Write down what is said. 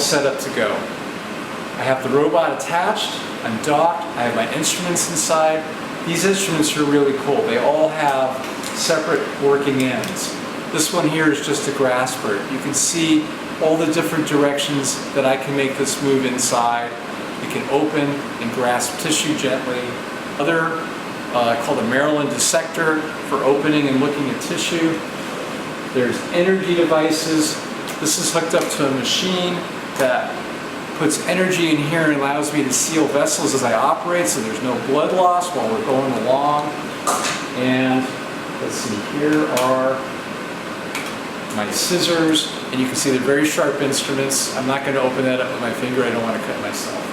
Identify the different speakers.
Speaker 1: set up to go. I have the robot attached, I'm docked, I have my instruments inside. These instruments are really cool. They all have separate working ends. This one here is just a grasper. You can see all the different directions that I can make this move inside. It can open and grasp tissue gently. Other called a Maryland dissector for opening and looking at tissue. There's energy devices. This is hooked up to a machine that puts energy in here and allows me to seal vessels as I operate, so there's no blood loss while we're going along. And let's see, here are my scissors, and you can see they're very sharp instruments. I'm not going to open that up with my finger. I don't want to cut myself.